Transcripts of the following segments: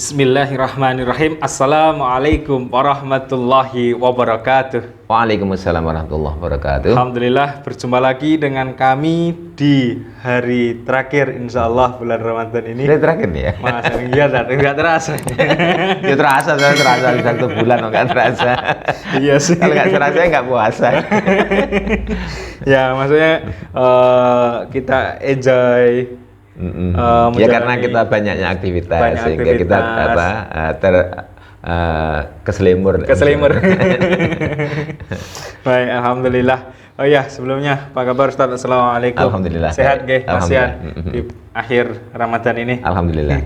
Bismillahirrahmanirrahim. Assalamualaikum warahmatullahi wabarakatuh. Waalaikumsalam warahmatullahi wabarakatuh. Alhamdulillah, berjumpa lagi dengan kami di hari terakhir insyaallah bulan Ramadan ini. Ini terakhir nih ya? Mas, iya, nggak terasa. Ya terasa di satu bulan nggak terasa. Iya sih. Kalau nggak terasa ya nggak puasa. Ya, maksudnya kita enjoy. Ya karena kita banyaknya aktivitas sehingga kita keselimur. Baik, alhamdulillah. Oh ya, sebelumnya apa kabar Ustaz? Assalamualaikum. Alhamdulillah. Sehat nggih, Mas Yan, di akhir Ramadan ini? Alhamdulillah.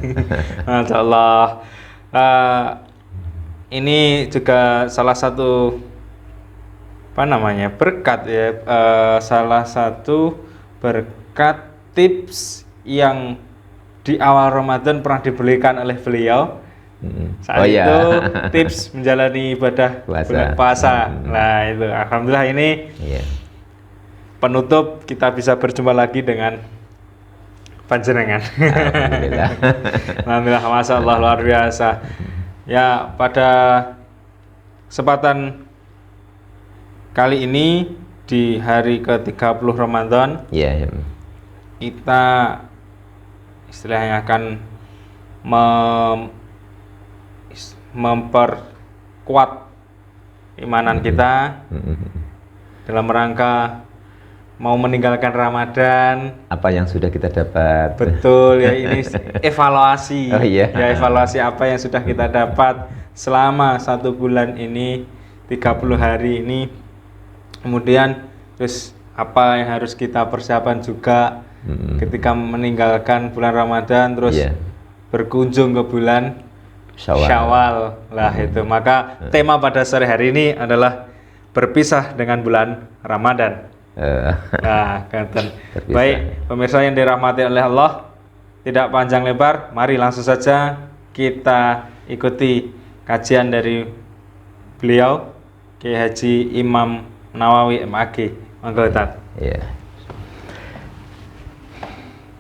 Masyaallah. Ini juga salah satu berkat ya, salah satu berkat tips yang di awal Ramadan pernah diberikan oleh beliau. Saat itu tips menjalani ibadah bulan puasa. Nah itu, alhamdulillah ini penutup kita bisa berjumpa lagi dengan panjenengan. Alhamdulillah. Alhamdulillah, masya Allah, luar biasa. Ya, pada kesempatan kali ini di hari ke-30 Ramadan, kita istilahnya akan memperkuat imanan kita dalam rangka mau meninggalkan Ramadan. Apa yang sudah kita dapat? Betul ya, ini evaluasi. Ya, evaluasi apa yang sudah kita dapat selama 1 bulan ini, 30 hari ini. Kemudian terus apa yang harus kita persiapan juga ketika meninggalkan bulan Ramadan, terus berkunjung ke bulan Syawal. Lah itu, maka tema pada sore hari ini adalah berpisah dengan bulan Ramadan. Nah, baik pemirsa yang dirahmati oleh Allah, tidak panjang lebar, mari langsung saja kita ikuti kajian dari beliau, Kiai Haji Imam Nawawi MAG. Monggo Ustaz.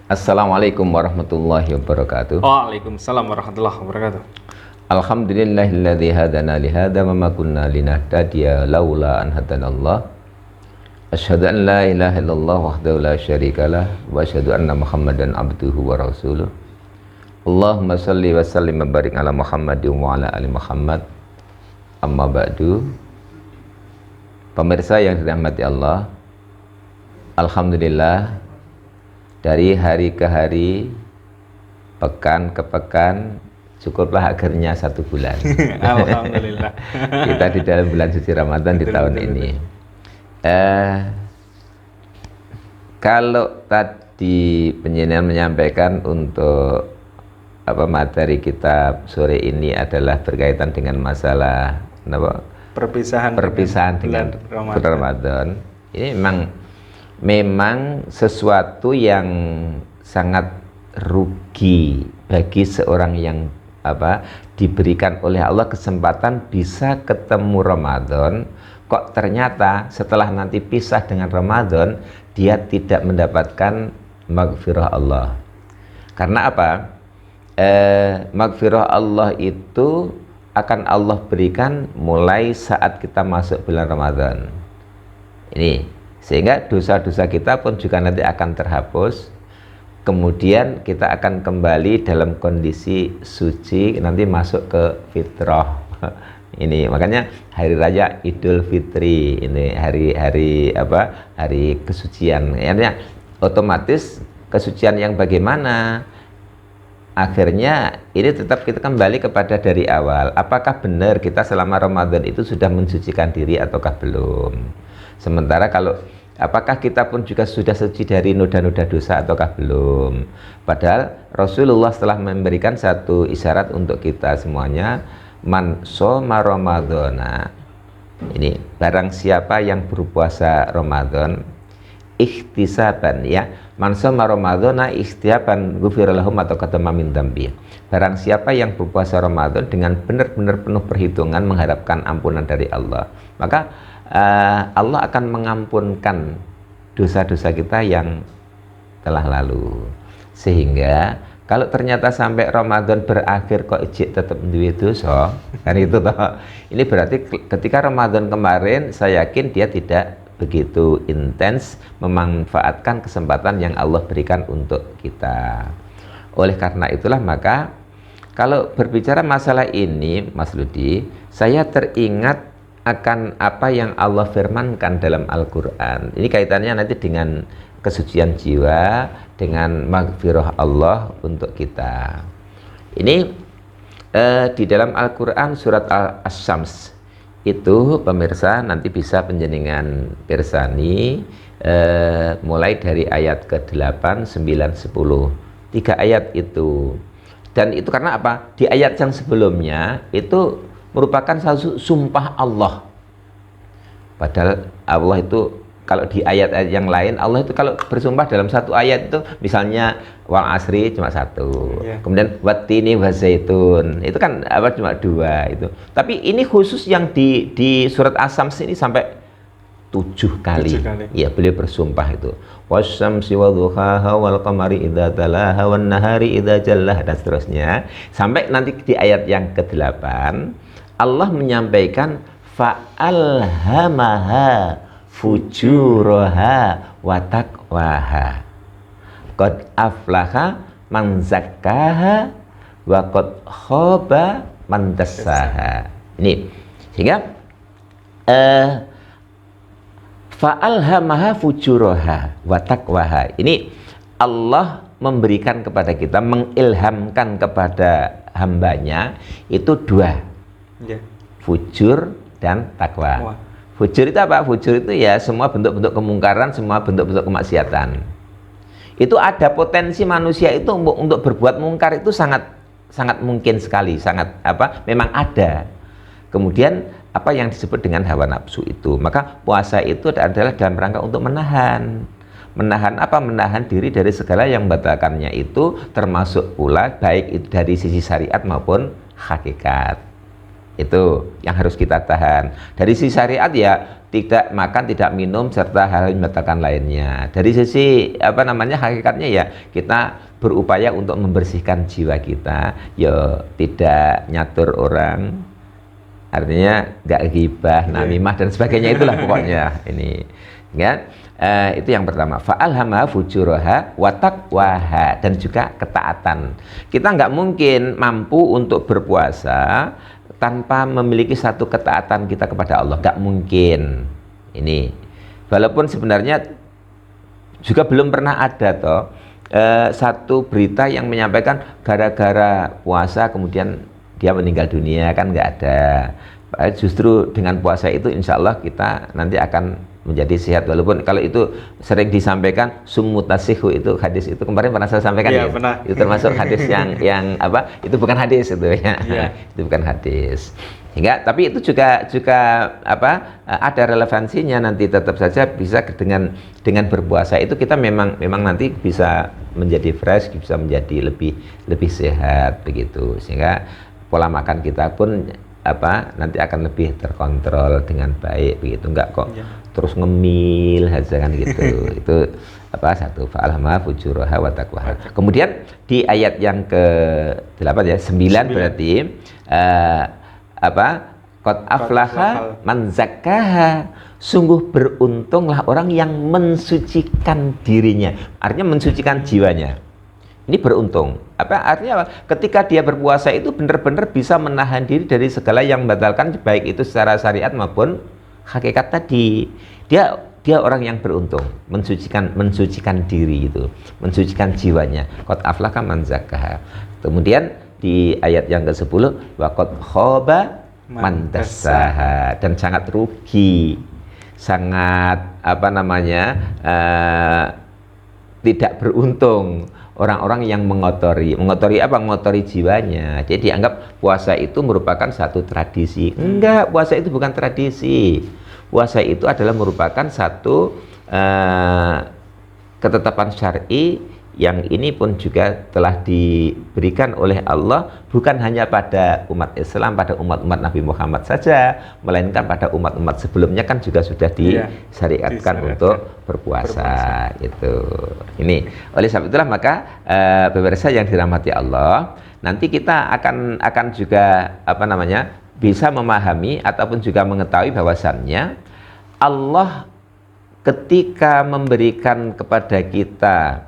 Assalamualaikum warahmatullahi wabarakatuh. Waalaikumsalam warahmatullahi wabarakatuh. Alhamdulillahilladzi hadana li hadza wa ma kunna linahtadiya laula an hadanallah. Asyhadu an la ilaha illallah wahdahu la syarikalah wa asyhadu anna Muhammadan abduhu wa rasuluh. Allahumma shalli wa sallim wa barik ala Muhammadin wa ala ali Muhammad. Amma ba'du. Pemirsa yang dirahmati Allah, alhamdulillah, dari hari ke hari, pekan ke pekan, cukuplah akhirnya 1 bulan. Alhamdulillah. Kita di dalam bulan suci Ramadan di tahun ini. Kalau tadi penjenengan menyampaikan untuk materi kita sore ini adalah berkaitan dengan masalah perpisahan dengan bulan Ramadan. Ini memang sesuatu yang sangat rugi bagi seorang yang diberikan oleh Allah kesempatan bisa ketemu Ramadan, kok ternyata setelah nanti pisah dengan Ramadan dia tidak mendapatkan maghfirah Allah. Karena apa? Maghfirah Allah itu akan Allah berikan mulai saat kita masuk bulan Ramadan ini, sehingga dosa-dosa kita pun juga nanti akan terhapus. Kemudian kita akan kembali dalam kondisi suci, nanti masuk ke fitrah. Ini makanya hari raya Idul Fitri ini hari kesucian. Artinya otomatis kesucian yang bagaimana? Akhirnya ini tetap kita kembali kepada dari awal. Apakah benar kita selama Ramadan itu sudah mensucikan diri ataukah belum? Sementara kalau apakah kita pun juga sudah suci dari noda-noda dosa ataukah belum? Padahal Rasulullah telah memberikan satu isyarat untuk kita semuanya, man shoma ramadhana. Ini barang siapa yang berpuasa Ramadan ikhtisaban, man shoma ramadhana ikhtisaban ghufira lahum atau katama min dzambi. Barang siapa yang berpuasa Ramadan dengan benar-benar penuh perhitungan mengharapkan ampunan dari Allah, maka Allah akan mengampunkan dosa-dosa kita yang telah lalu. Sehingga Kalau ternyata sampai Ramadan berakhir kok ijik tetap duwe dosa, kan itu toh. Ini berarti ketika Ramadan kemarin saya yakin dia tidak begitu intens memanfaatkan kesempatan yang Allah berikan untuk kita. Oleh karena itulah maka kalau berbicara masalah ini Mas Ludi, saya teringat akan apa yang Allah firmankan dalam Al-Quran. Ini kaitannya nanti dengan kesucian jiwa, dengan maghfirah Allah untuk kita. Ini di dalam Al-Quran surat Asy-Syams itu pemirsa nanti bisa penjenengan pirsani mulai dari ayat ke-8, 9, 10. 3 ayat itu. Dan itu karena apa? Di ayat yang sebelumnya itu merupakan satu sumpah Allah. Padahal Allah itu kalau di ayat-ayat yang lain, Allah itu kalau bersumpah dalam satu ayat itu, misalnya wal asri cuma satu, kemudian wattini wazaitun, itu kan apa cuma 2 itu. Tapi ini khusus yang di surat Asy-Syams ini sampai 7 kali. Ya, beliau bersumpah itu. Wasyamsi wadhuhaha wal qamari idza talaha wan nahari idza jallaha, dan seterusnya. Sampai nanti di ayat yang ke-8, Allah menyampaikan fa'alhamaha fujuraha wa taqwaha qad aflaha man zakkaha wa qad khaba man dassaha. Ini sehingga fa'alhamaha fujuraha wa taqwaha, ini Allah memberikan kepada kita, mengilhamkan kepada hambanya itu 2, fujur dan takwa. Fujur itu apa? Fujur itu ya semua bentuk-bentuk kemungkaran, semua bentuk-bentuk kemaksiatan. Itu ada potensi manusia itu untuk berbuat mungkar itu sangat mungkin sekali, sangat memang ada. Kemudian apa yang disebut dengan hawa nafsu itu. Maka puasa itu adalah dalam rangka untuk menahan apa? Menahan diri dari segala yang membatalkannya itu, termasuk pula baik itu dari sisi syariat maupun hakikat. Itu yang harus kita tahan. Dari sisi syariat ya tidak makan, tidak minum, serta hal yang membatalkan lainnya. Dari sisi hakikatnya ya kita berupaya untuk membersihkan jiwa kita, ya tidak nyatur orang, artinya nggak ghibah, namimah dan sebagainya, itulah pokoknya ini ya. Itu yang pertama, fa'alhamaha fujuraha wa taqwaha, dan juga ketaatan. Kita nggak mungkin mampu untuk berpuasa tanpa memiliki satu ketaatan kita kepada Allah, nggak mungkin. Ini walaupun sebenarnya juga belum pernah ada satu berita yang menyampaikan gara-gara puasa kemudian dia meninggal dunia, kan nggak ada. Justru dengan puasa itu insya Allah kita nanti akan menjadi sehat. Walaupun kalau itu sering disampaikan sumutasihu, itu hadis itu kemarin pernah saya sampaikan ya, itu termasuk hadis yang itu bukan hadis itu ya, itu bukan hadis. Hingga tapi itu juga ada relevansinya, nanti tetap saja bisa dengan berpuasa itu kita memang nanti bisa menjadi fresh, bisa menjadi lebih sehat begitu, sehingga pola makan kita pun nanti akan lebih terkontrol dengan baik begitu, enggak kok terus ngemil aja kan gitu. Itu satu, fa'alhamaha fujuraha wa taqwaha. Kemudian di ayat yang ke-8 ya, 9 berarti qad aflaha man zakkaha, sungguh beruntunglah orang yang mensucikan dirinya, artinya mensucikan jiwanya. Ini beruntung. Artinya apa? Ketika dia berpuasa itu benar-benar bisa menahan diri dari segala yang membatalkan, baik itu secara syariat maupun hakikat tadi. Dia orang yang beruntung, mensucikan diri itu, mensucikan jiwanya. Qad aflaha man zakkaha. Kemudian di ayat yang ke-10, wa qad khaba man dassaha, dan sangat rugi, sangat tidak beruntung orang-orang yang mengotori jiwanya. Jadi dianggap puasa itu merupakan satu tradisi. Enggak, puasa itu bukan tradisi. Puasa itu adalah merupakan satu ketetapan syar'i yang ini pun juga telah diberikan oleh Allah bukan hanya pada umat Islam, pada umat-umat Nabi Muhammad saja, melainkan pada umat-umat sebelumnya kan juga sudah disyariatkan untuk berpuasa. Itu. Ini oleh sebab itulah maka pemirsa yang dirahmati Allah, nanti kita akan juga bisa memahami ataupun juga mengetahui bahwasannya Allah ketika memberikan kepada kita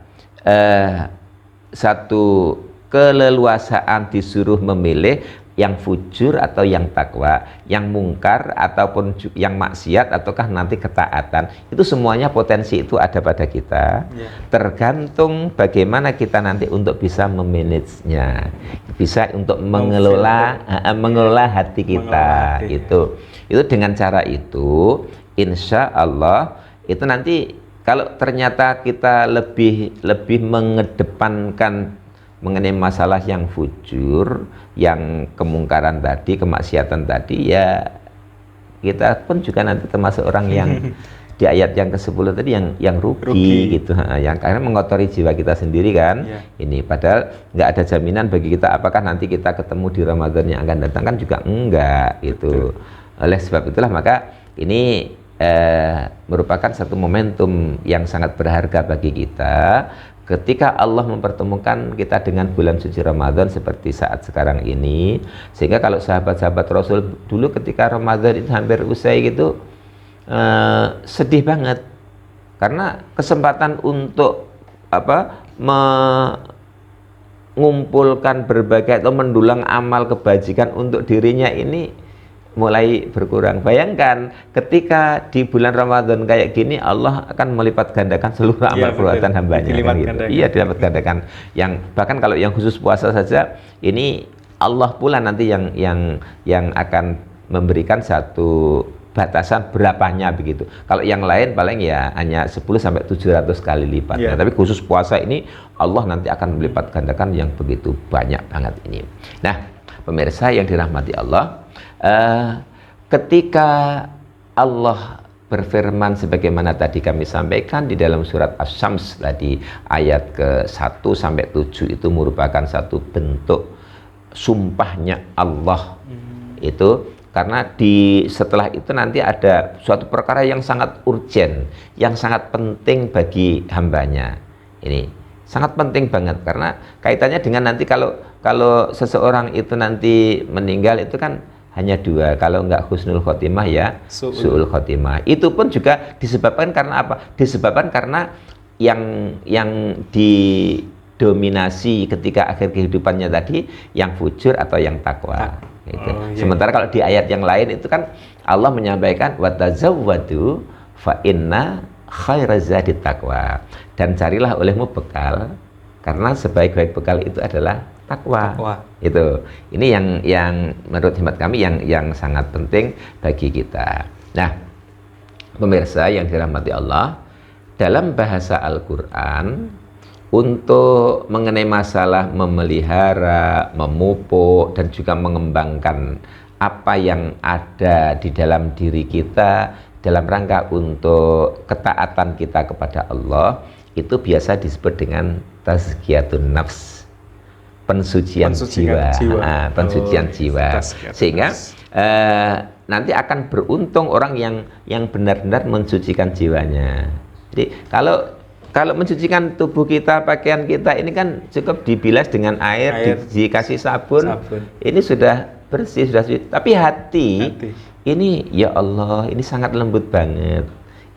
satu keleluasaan disuruh memilih yang fujur atau yang takwa, yang mungkar ataupun yang maksiat ataukah nanti ketaatan, itu semuanya potensi itu ada pada kita. Tergantung bagaimana kita nanti untuk bisa memanagenya, bisa untuk mengelola hati kita. Itu dengan cara itu insya Allah itu nanti kalau ternyata kita lebih mengedepankan mengenai masalah yang fujur, yang kemungkaran tadi, kemaksiatan tadi, ya kita pun juga nanti termasuk orang yang di ayat yang ke-10 tadi yang rugi gitu, yang karena mengotori jiwa kita sendiri kan. Ini padahal nggak ada jaminan bagi kita apakah nanti kita ketemu di Ramadan yang akan datang, kan juga enggak gitu. Oleh sebab itulah maka ini merupakan satu momentum yang sangat berharga bagi kita ketika Allah mempertemukan kita dengan bulan suci Ramadan seperti saat sekarang ini. Sehingga kalau sahabat-sahabat Rasul dulu ketika Ramadan itu hampir usai gitu, sedih banget karena kesempatan untuk mengumpulkan berbagai atau mendulang amal kebajikan untuk dirinya ini mulai berkurang. Bayangkan ketika di bulan Ramadan kayak gini Allah akan melipat gandakan seluruh amal perbuatan hambanya kan gitu. Iya, dilipat gandakan. Yang bahkan kalau yang khusus puasa saja ini Allah pula nanti yang akan memberikan satu batasan berapanya begitu. Kalau yang lain paling ya hanya 10 sampai 700 kali lipat. Tapi khusus puasa ini Allah nanti akan melipat gandakan yang begitu banyak banget ini. Nah, pemirsa yang dirahmati Allah, ketika Allah berfirman sebagaimana tadi kami sampaikan di dalam surat Asy-Syams tadi ayat ke-1 sampai 7 itu merupakan satu bentuk sumpahnya Allah. Itu karena setelah itu nanti ada suatu perkara yang sangat urgen, yang sangat penting bagi hambanya. Ini sangat penting banget karena kaitannya dengan nanti kalau seseorang itu nanti meninggal itu kan hanya dua, kalau enggak husnul khotimah ya su'ul khotimah. Itu pun juga disebabkan karena apa? Disebabkan karena yang didominasi ketika akhir kehidupannya tadi yang fujur atau yang takwa. Gitu. Sementara kalau di ayat yang lain itu kan Allah menyampaikan watazawwadu fa inna khairaz zadi taqwa, dan carilah olehmu bekal karena sebaik-baik bekal itu adalah takwa. Itu ini yang menurut hemat kami yang sangat penting bagi kita. Nah, pemirsa yang dirahmati Allah, dalam bahasa Al-Qur'an untuk mengenai masalah memelihara, memupuk dan juga mengembangkan apa yang ada di dalam diri kita dalam rangka untuk ketaatan kita kepada Allah, itu biasa disebut dengan tazkiyatun nafs, pensucian jiwa. Pensucian jiwa. Sehingga nanti akan beruntung orang yang benar-benar mensucikan jiwanya. Jadi kalau mensucikan tubuh kita, pakaian kita ini kan cukup dibilas dengan air. Dikasih sabun, ini sudah bersih, sudah suci. Tapi hati ini ya Allah, ini sangat lembut banget.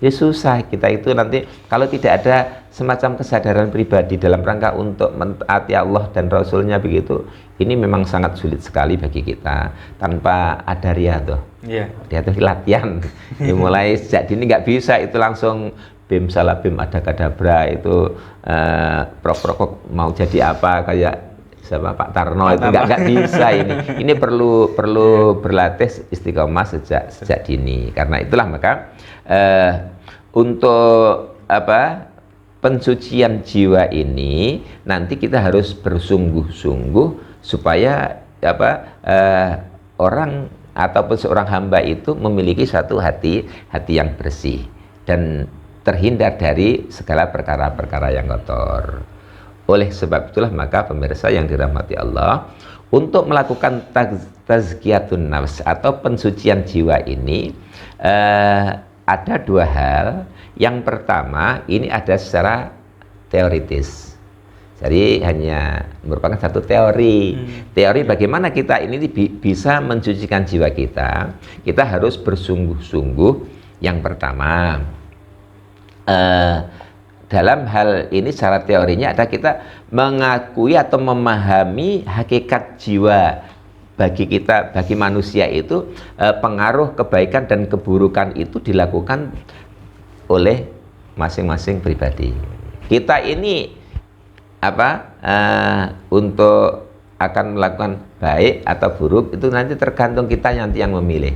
Ya susah kita itu nanti kalau tidak ada semacam kesadaran pribadi dalam rangka untuk mentaati Allah dan Rasulnya begitu, ini memang sangat sulit sekali bagi kita tanpa ada riyadhah. Dia tuh latihan. Mulai sejak dini nggak bisa itu langsung bim salah bim ada kadabra itu prok mau jadi apa kayak sama Pak Tarno itu nggak bisa ini. Ini perlu berlatih istiqomah sejak dini. Karena itulah maka untuk pensucian jiwa ini nanti kita harus bersungguh-sungguh supaya orang ataupun seorang hamba itu memiliki satu hati yang bersih dan terhindar dari segala perkara-perkara yang kotor. Oleh sebab itulah maka pemirsa yang dirahmati Allah, untuk melakukan tazkiyatun nafs atau pensucian jiwa ini ada dua hal. Yang pertama, ini ada secara teoritis. Jadi hanya merupakan satu teori. Teori bagaimana kita ini bisa mensucikan jiwa kita. Kita harus bersungguh-sungguh. Yang pertama, dalam hal ini secara teorinya ada kita mengakui atau memahami hakikat jiwa bagi kita, bagi manusia itu pengaruh kebaikan dan keburukan itu dilakukan oleh masing-masing pribadi. Kita ini untuk akan melakukan baik atau buruk itu nanti tergantung kita nanti yang memilih.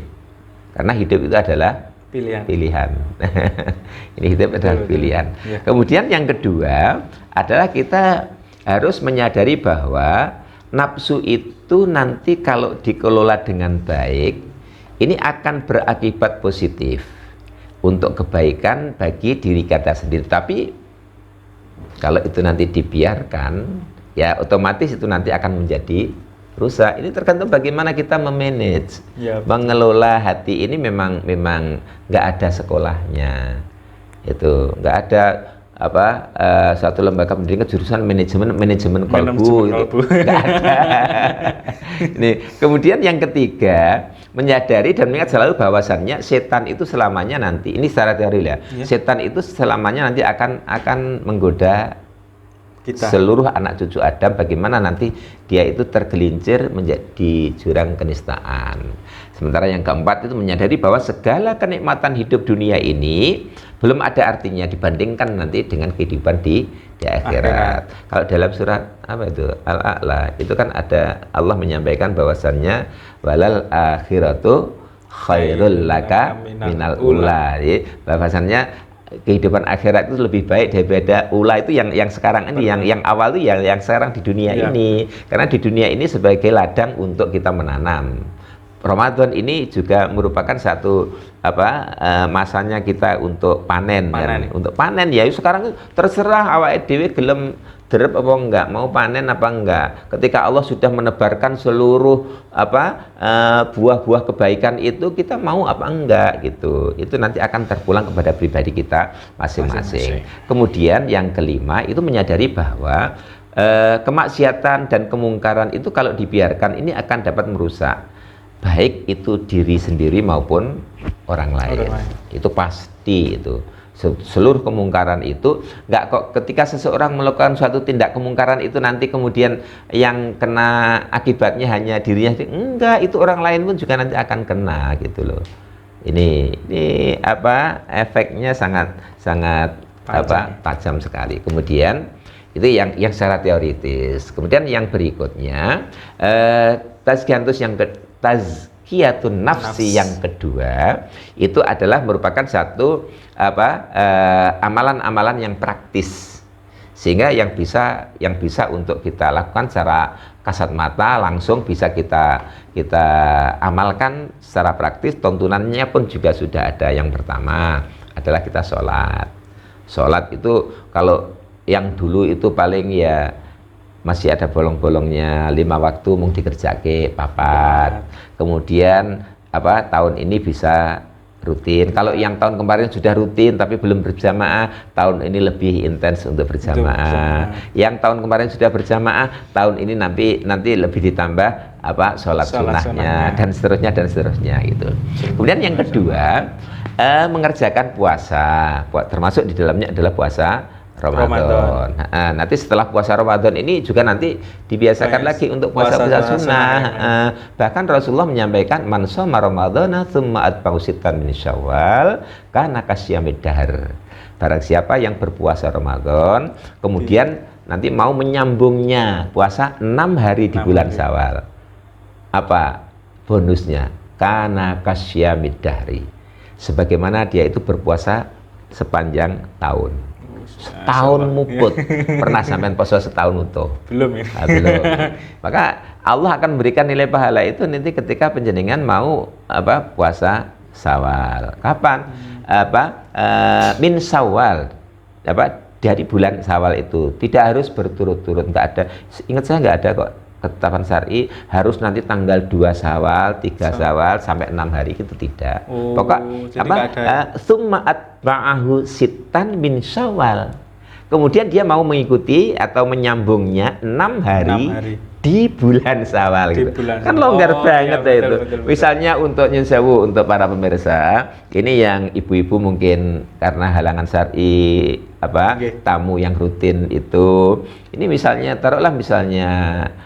Karena hidup itu adalah pilihan. Ini hidup adalah pilihan. Ya. Kemudian yang kedua adalah kita harus menyadari bahwa nafsu itu nanti kalau dikelola dengan baik, ini akan berakibat positif untuk kebaikan bagi diri kita sendiri. Tapi kalau itu nanti dibiarkan, ya otomatis itu nanti akan menjadi rusak. Ini tergantung bagaimana kita memanage, mengelola hati ini. Memang nggak ada sekolahnya, itu nggak ada suatu lembaga pendidikan jurusan manajemen kolbu, itu nggak ada. Ini kemudian yang ketiga, menyadari dan mengingat selalu bahwasannya setan itu selamanya nanti, ini secara teori ya, setan itu selamanya nanti akan menggoda kita, seluruh anak cucu Adam, bagaimana nanti dia itu tergelincir menjadi jurang kenistaan. Sementara yang keempat itu menyadari bahwa segala kenikmatan hidup dunia ini belum ada artinya dibandingkan nanti dengan kehidupan di akhirat. Kalau dalam surat Al-A'la itu kan ada Allah menyampaikan bahwasannya walal akhiratu khairul laka minal ula. Bahwasannya kehidupan akhirat itu lebih baik daripada ula itu yang sekarang ini, yang awal itu yang sekarang di dunia ini. Karena di dunia ini sebagai ladang untuk kita menanam. Ramadan ini juga merupakan satu masanya kita untuk panen. Kan? Untuk panen ya sekarang terserah awake dhewe gelem derep apa enggak, mau panen apa enggak. Ketika Allah sudah menebarkan seluruh buah-buah kebaikan itu, kita mau apa enggak gitu. Itu nanti akan terpulang kepada pribadi kita masing-masing. Kemudian yang kelima itu menyadari bahwa kemaksiatan dan kemungkaran itu kalau dibiarkan ini akan dapat merusak baik itu diri sendiri maupun orang lain. Itu pasti itu. Seluruh kemungkaran itu nggak kok ketika seseorang melakukan suatu tindak kemungkaran itu nanti kemudian yang kena akibatnya hanya dirinya, enggak, itu orang lain pun juga nanti akan kena gitu loh. Ini efeknya sangat tajam sekali. Kemudian itu yang secara teoritis. Kemudian yang berikutnya tazkiyatun nafsi yang kedua itu adalah merupakan satu amalan-amalan yang praktis, sehingga yang bisa untuk kita lakukan secara kasat mata langsung bisa kita amalkan secara praktis. Tuntunannya pun juga sudah ada. Yang pertama adalah kita sholat itu kalau yang dulu itu paling ya masih ada bolong-bolongnya 5 waktu mung dikerjake papat. Kemudian tahun ini bisa rutin. Kalau yang tahun kemarin sudah rutin tapi belum berjamaah, tahun ini lebih intens untuk berjamaah. Yang tahun kemarin sudah berjamaah, tahun ini nanti lebih ditambah sholat sunnahnya dan seterusnya gitu. Kemudian yang kedua, mengerjakan puasa. Termasuk di dalamnya adalah puasa Ramadan. Nanti setelah puasa Ramadan ini juga nanti dibiasakan lagi untuk puasa-puasa sunnah. Bahkan Rasulullah menyampaikan man shoma ramadhana tsumma atba'u sittan min syawal kana kasyamid dahr. Barang siapa yang berpuasa Ramadan kemudian nanti mau menyambungnya puasa 6 hari di bulan Syawal. Apa bonusnya? Kana kasyamid dahri. Sebagaimana dia itu berpuasa sepanjang tahun. Setahun muput. Pernah sampai poso setahun utuh? Belum ya? Belum. Maka Allah akan memberikan nilai pahala itu nanti ketika panjenengan mau puasa Syawal. Kapan? Min Syawal. dari bulan Syawal itu. Tidak harus berturut-turut, nggak ada. Ingat saya nggak ada kok ketetapan syar'i harus nanti tanggal 2 Syawal, 3 Syawal sampai 6 hari itu tidak. Oh, Pokok jadi apa? nggak ada. Tsumma atba'ahu sittan min Syawal. Kemudian dia mau mengikuti atau menyambungnya 6 hari, 6 hari. di bulan Syawal Di gitu. bulan Kan Syawal. longgar Oh, banget iya, ya betul, itu. betul. Misalnya untuk Nyun Sewu, untuk para pemirsa, ini yang ibu-ibu mungkin karena halangan syar'i apa Oke. tamu yang rutin itu, ini misalnya taruhlah misalnya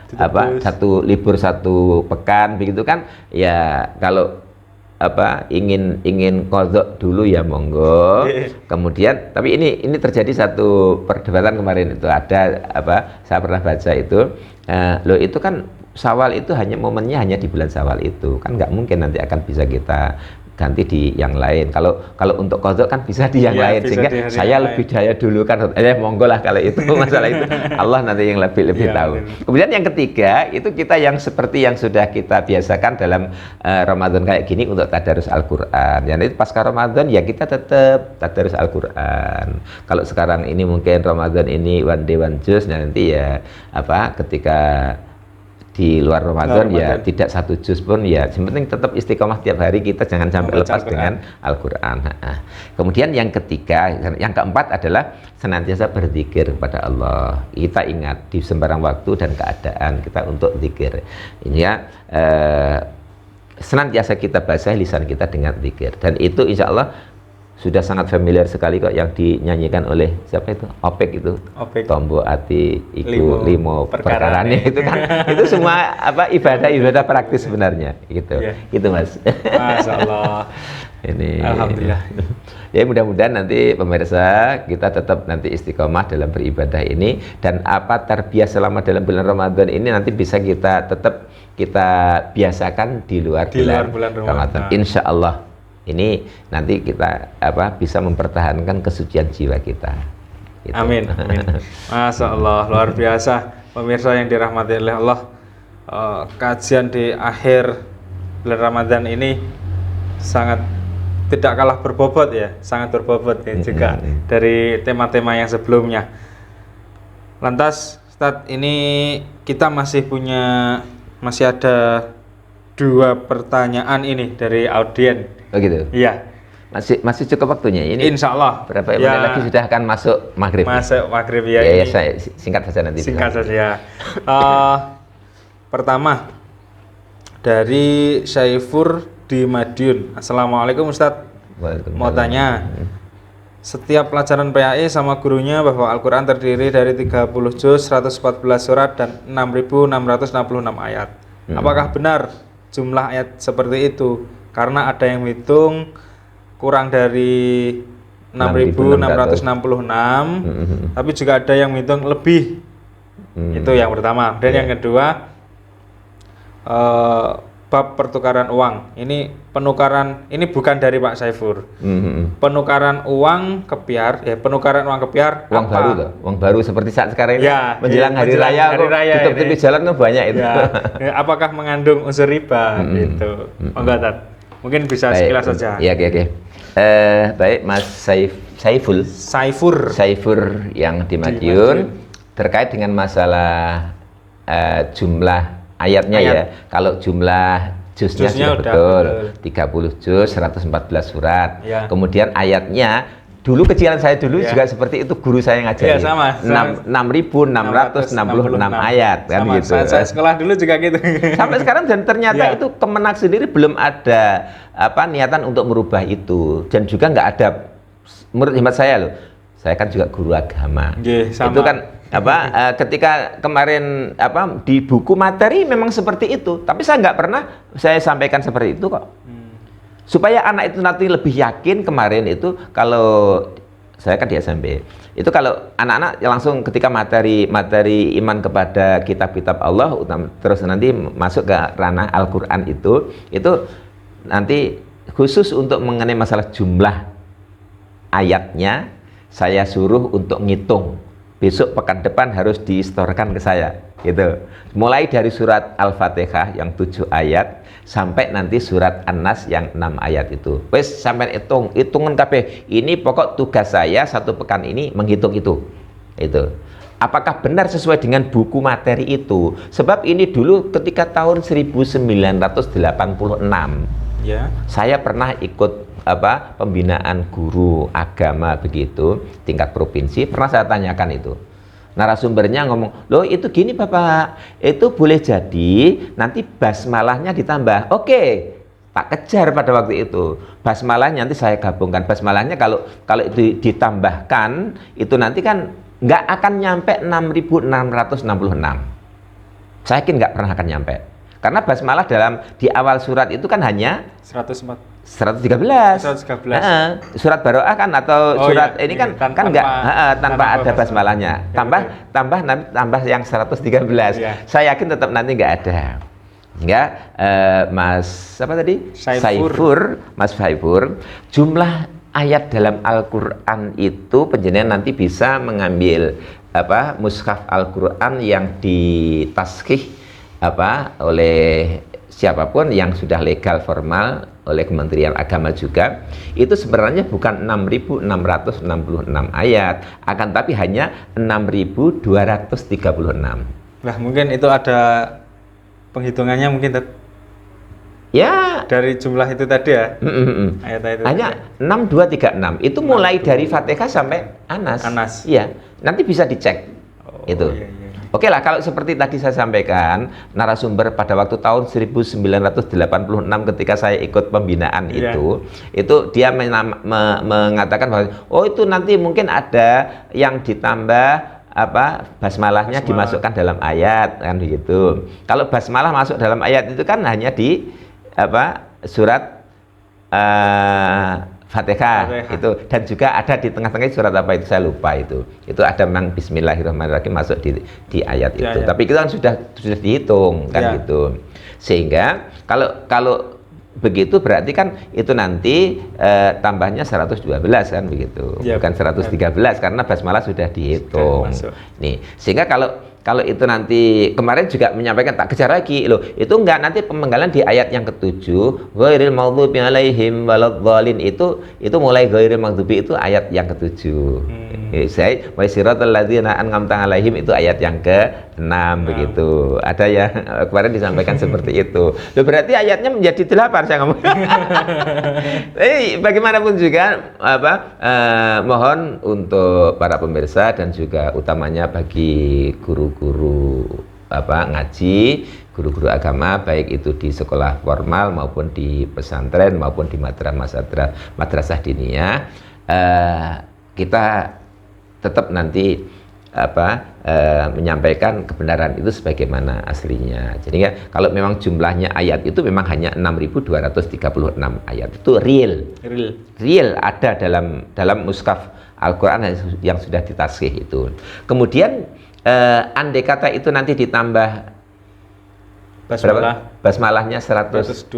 Ditebus. satu libur 1 pekan begitu kan, ya kalau ingin kodok dulu ya monggo. Kemudian tapi ini terjadi satu perdebatan kemarin itu, ada saya pernah baca itu, loh itu kan Syawal itu momennya hanya di bulan Syawal itu kan, nggak mungkin nanti akan bisa kita ganti di yang lain. Kalau untuk kodok kan bisa di yang Iya, lain, bisa sehingga di hari saya yang lebih daya dulu kan, monggo lah kalau itu masalah itu Allah nanti yang lebih Iya, tahu. benar. Kemudian yang ketiga itu kita yang seperti yang sudah kita biasakan dalam Ramadan kayak gini untuk tadarus Al-Quran. Dan itu pasca Ramadan ya kita tetap tadarus Al-Quran. Kalau sekarang ini mungkin Ramadan ini one day one juz, nanti ya ketika di luar Ramadan ya tidak 1 juz pun ya, yang penting tetap istiqomah tiap hari, kita jangan sampai Membaca lepas dengan Al-Quran. Kemudian yang ketiga, yang keempat adalah senantiasa berzikir kepada Allah. Kita ingat di sembarang waktu dan keadaan kita untuk zikir. Ini ya senantiasa kita basahi lisan kita dengan zikir, dan itu insya Allah sudah sangat familiar sekali kok yang dinyanyikan oleh siapa itu? Opek itu. Opek. Tombo ati iku limo perkarane. itu kan itu semua ibadah praktis sebenarnya gitu. Yeah. Gitu Mas. Masya Allah. Ini Alhamdulillah. Ya mudah-mudahan nanti pemirsa kita tetap nanti istiqomah dalam beribadah ini, dan terbiasa selama dalam bulan Ramadan ini nanti bisa kita tetap biasakan di luar bulan Ramadan. Insya Allah ini nanti kita bisa mempertahankan kesucian jiwa kita. Gitu. Amin, amin. Masya Allah, luar biasa pemirsa yang dirahmati oleh Allah. Kajian di akhir bulan Ramadan ini sangat tidak kalah berbobot ya, sangat berbobot ya juga dari tema-tema yang sebelumnya. Lantas Ustadz, ini kita masih ada 2 pertanyaan ini dari audien. Oh gitu. Iya. Masih cukup waktunya ini. Insya Allah. Berapa menit lagi sudah akan masuk maghrib. Masuk maghrib ya. Ya, ini. saya singkat saja nanti. Singkat saja. Pertama dari Syaifur di Madiun. Assalamualaikum Ustadz. Mau tanya, setiap pelajaran PAI sama gurunya bahwa Al-Quran terdiri dari 30 juz, 114 surat, dan 6.666 ayat. Apakah benar jumlah ayat seperti itu? Karena ada yang hitung kurang dari 6.666, tapi juga ada yang hitung lebih. Itu yang pertama. Dan yang kedua, bab pertukaran uang. Ini penukaran, ini bukan dari Pak Saifur. Penukaran uang kepiar, penukaran uang kepiar. Uang apa? baru tuh, uang baru seperti saat sekarang ini. Ya, menjelang hari raya, tutup tepi jalan tuh banyak itu. Ya, apakah mengandung unsur riba? Gitu. Enggak, mungkin bisa sekilas saja. Iya, oke. Baik, Mas Saifur yang di Madiun terkait dengan masalah jumlah ayatnya ya. Kalau jumlah juznya sudah betul, 30 juz, 114 surat. Ya. Kemudian ayatnya dulu kecilan saya dulu juga seperti itu, guru saya ngajarin. Iya, sama. 6.666 ayat kan sama, gitu. Saya sekolah dulu juga gitu. Sampai sekarang, dan ternyata itu Kemenak sendiri belum ada niatan untuk merubah itu, dan juga nggak ada, menurut hemat saya loh. Saya kan juga guru agama. Sama. Itu kan ketika kemarin di buku materi memang seperti itu, tapi saya nggak pernah saya sampaikan seperti itu kok. Supaya anak itu nanti lebih yakin. Kemarin itu kalau saya kan di SMP, itu kalau anak-anak langsung ketika materi iman kepada kitab-kitab Allah, terus nanti masuk ke ranah Al-Quran itu nanti khusus untuk mengenai masalah jumlah ayatnya, saya suruh untuk ngitung. Besok pekan depan harus distorkan ke saya Gitu. Mulai dari surat Al-Fatihah yang 7 ayat sampai nanti surat An-Nas yang 6 ayat itu. Wes sampai hitungan kabeh. Ini pokok tugas saya satu pekan ini menghitung itu. Itu. Apakah benar sesuai dengan buku materi itu? Sebab ini dulu ketika tahun 1986 Ya. saya pernah ikut pembinaan guru agama begitu tingkat provinsi, pernah saya tanyakan itu. Narasumbernya ngomong, loh itu gini Bapak, itu boleh jadi nanti basmalahnya ditambah. Oke, tak kejar pada waktu itu. Basmalahnya nanti saya gabungkan. Basmalahnya kalau itu ditambahkan, itu nanti kan nggak akan nyampe 6.666. Saya yakin nggak pernah akan nyampe. Karena basmalah di awal surat itu kan hanya 113. Surat Baroah kan atau surat ini kan enggak tanpa ada basmalahnya. Tambah yang 113. Ya. Saya yakin tetap nanti enggak ada. Enggak, Mas apa tadi? Mas Faifur, jumlah ayat dalam Al-Qur'an itu penjenengan nanti bisa mengambil mushaf Al-Qur'an yang ditaskhih oleh siapapun yang sudah legal formal oleh Kementerian Agama juga, itu sebenarnya bukan 6.666 ayat, akan tapi hanya 6.236. Nah, mungkin itu ada penghitungannya mungkin ya dari jumlah itu tadi ya. Ayat-ayat itu hanya 6236. Itu mulai dari Fatihah sampai Anas. Iya, nanti bisa dicek. Itu. Iya. Oke lah, kalau seperti tadi saya sampaikan, narasumber pada waktu tahun 1986 ketika saya ikut pembinaan itu dia mengatakan bahwa itu nanti mungkin ada yang ditambah basmalahnya dimasukkan dalam ayat kan begitu. Kalau basmalah masuk dalam ayat itu kan hanya di surat Fatihah itu, dan juga ada di tengah-tengah surat apa itu saya lupa itu ada memang Bismillahirrahmanirrahim masuk di ayat itu. Tapi itu kan sudah dihitung kan gitu, sehingga kalau begitu berarti kan itu nanti tambahnya 112 kan begitu, bukan 113 karena basmalah sudah dihitung. Nih, sehingga kalau itu nanti kemarin juga menyampaikan tak kejar lagi loh, itu enggak, nanti pemenggalan di ayat yang ke-7 ghairil maghdubi alaihim waladhdallin, itu mulai ghairil maghdubi itu ayat yang ke-7. Saya wa siratal ladzina an'amta alaihim itu ayat yang ke-6 begitu. Ada yang kemarin disampaikan seperti itu. Loh, berarti ayatnya menjadi 8 saya ngomong. Bagaimanapun juga mohon untuk para pemirsa dan juga utamanya bagi guru-guru ngaji, guru-guru agama baik itu di sekolah formal maupun di pesantren maupun di madrasah diniyah, kita tetap nanti menyampaikan kebenaran itu sebagaimana aslinya. Jadi ya, kalau memang jumlahnya ayat itu memang hanya 6.236 ayat, itu real ada dalam mushaf Al-Qur'an yang sudah ditaskhih itu. Kemudian andai kata itu nanti ditambah basmalahnya 112.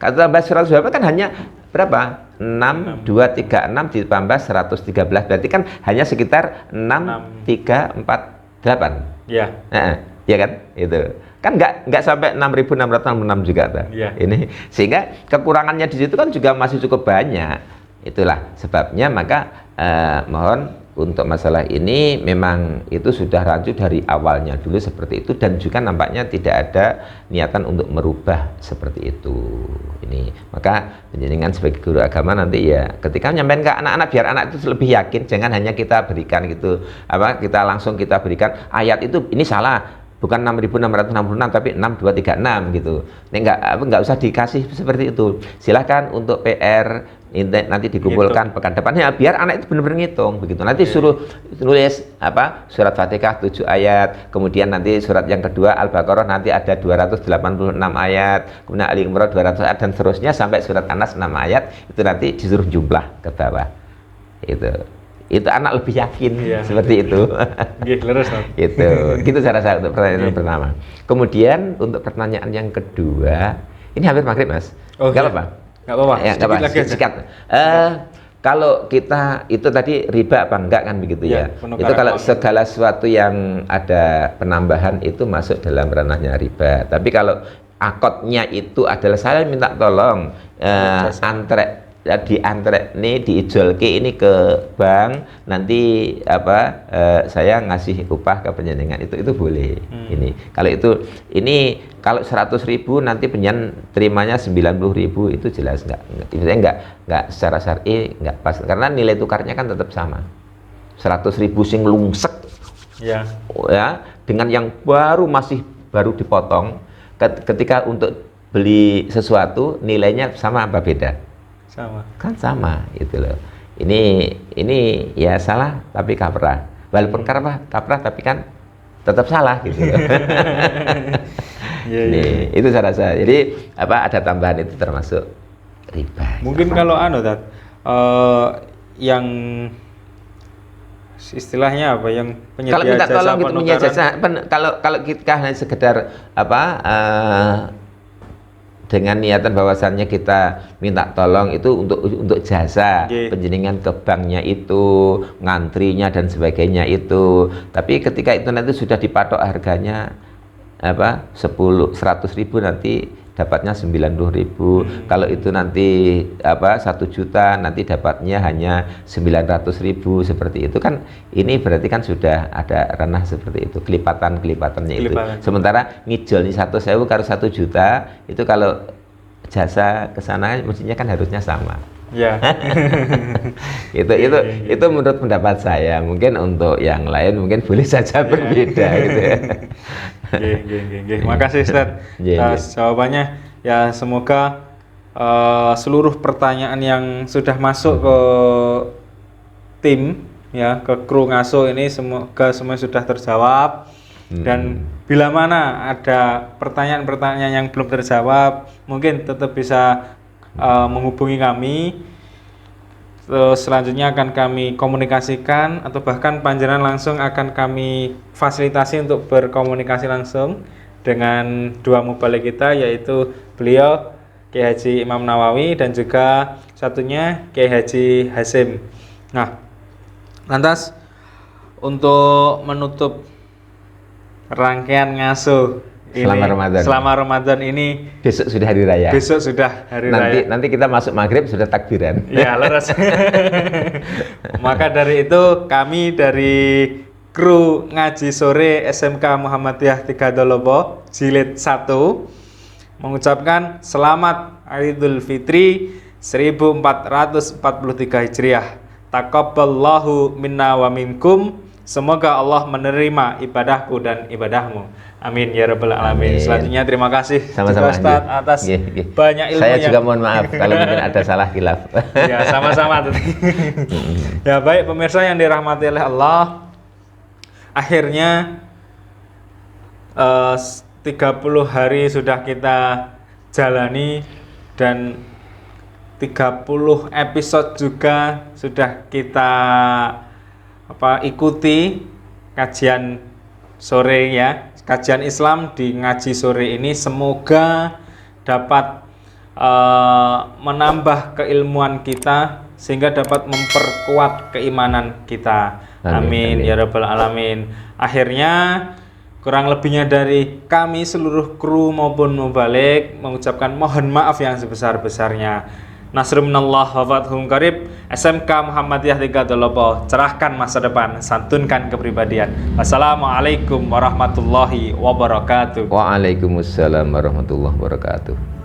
Kalau tambah 112 kan hanya berapa? 6236 ditambah 113, berarti kan hanya sekitar 6348. Iya. Ya kan? Itu. Kan enggak sampai 6.666 juga ini. Sehingga kekurangannya di situ kan juga masih cukup banyak. Itulah sebabnya maka mohon untuk masalah ini memang itu sudah rancu dari awalnya dulu seperti itu, dan juga nampaknya tidak ada niatan untuk merubah seperti itu. Ini maka penjenengan sebagai guru agama nanti ya ketika menyampaikan ke anak-anak, biar anak itu lebih yakin, jangan hanya kita berikan gitu kita berikan ayat itu ini salah, bukan 6.666 tapi 6236 gitu. Ini enggak usah dikasih seperti itu. Silahkan untuk PR nanti dikumpulkan pekan depannya biar anak itu benar-benar ngitung begitu. Nanti suruh nulis surat Fatihah 7 ayat, kemudian nanti surat yang kedua Al-Baqarah nanti ada 286 ayat, kemudian Ali Imran 200 ayat dan seterusnya sampai surat An-Nas 6 ayat, itu nanti disuruh jumlah ke bawah. Itu anak lebih yakin seperti itu. Gitu cara saya untuk pertanyaan pertama. Kemudian untuk pertanyaan yang kedua, ini hampir maghrib Mas. Enggak apa-apa. Enggak apa-apa. Ya, sikat. kalau kita itu tadi riba apa enggak kan begitu ya? Itu kalau segala sesuatu yang ada penambahan itu masuk dalam ranahnya riba. Tapi kalau akadnya itu adalah saya minta tolong antrek diantrek nih diijolke ini ke bank nanti apa saya ngasih upah ke penjenengan itu boleh. Ini kalau itu ini kalau 100.000 nanti penjen terimanya 90.000 itu jelas enggak secara syar'i enggak pas karena nilai tukarnya kan tetap sama 100.000 sing lungsek ya dengan yang masih baru dipotong ketika untuk beli sesuatu nilainya sama apa beda? Sama gitu loh. Ini ya salah tapi kaprah. Walaupun kaprah tapi kan tetap salah gitu loh. Itu saya rasa. Jadi apa ada tambahan itu termasuk riba. Mungkin kalau yang istilahnya apa yang penyedia kalau minta jasa tolong gitu punya jasa kalau kita hanya sekedar dengan niatan bahwasannya kita minta tolong itu untuk jasa penjenengan ke banknya itu ngantrinya dan sebagainya itu tapi ketika itu nanti sudah dipatok harganya 100.000 nanti dapatnya 90.000 kalau itu nanti 1 juta nanti dapatnya hanya 900.000 seperti itu kan ini berarti kan sudah ada ranah seperti itu kelipatannya itu sementara ngijol 100.000 karo 1 juta itu kalau jasa kesana mestinya kan harusnya sama ya. itu menurut pendapat saya mungkin untuk yang lain mungkin boleh saja berbeda gitu ya. Makasih Ustaz jawabannya ya semoga seluruh pertanyaan yang sudah masuk ke tim ya ke kru Ngaso ini semoga semua sudah terjawab dan bila mana ada pertanyaan-pertanyaan yang belum terjawab mungkin tetap bisa menghubungi kami. Terus selanjutnya akan kami komunikasikan atau bahkan panjenengan langsung akan kami fasilitasi untuk berkomunikasi langsung dengan dua mubalik kita yaitu beliau Kiai Haji Imam Nawawi dan juga satunya Kiai Haji Hasim. Nah, lantas untuk menutup rangkaian Ngaso selama Ramadan ini besok sudah hari raya. Nanti kita masuk maghrib sudah takbiran. Ya, leres. Maka dari itu kami dari kru ngaji sore SMK Muhammadiyah 3 Dolobo Jilid 1 mengucapkan selamat Idul Fitri 1443 Hijriah. Taqabbalallahu minna wa minkum. Semoga Allah menerima ibadahku dan ibadahmu. Amin ya rabbal alamin. Selanjutnya terima kasih sama-sama Ustaz atas banyak ilmu. Saya juga mohon maaf kalau mungkin ada salah khilaf. Ya, sama-sama. Ya, baik pemirsa yang dirahmati oleh Allah. Akhirnya 30 hari sudah kita jalani dan 30 episode juga sudah kita ikuti kajian sore ya, kajian Islam di ngaji sore ini semoga dapat menambah keilmuan kita sehingga dapat memperkuat keimanan kita. Amin ya rabbal alamin. Akhirnya kurang lebihnya dari kami seluruh kru maupun mubalik mengucapkan mohon maaf yang sebesar-besarnya. Nasrun minallah wa fathun qarib. SMK Muhammadiyah 3 Dolobo, cerahkan masa depan, santunkan kepribadian. Wassalamualaikum warahmatullahi wabarakatuh. Waalaikumsalam warahmatullahi wabarakatuh.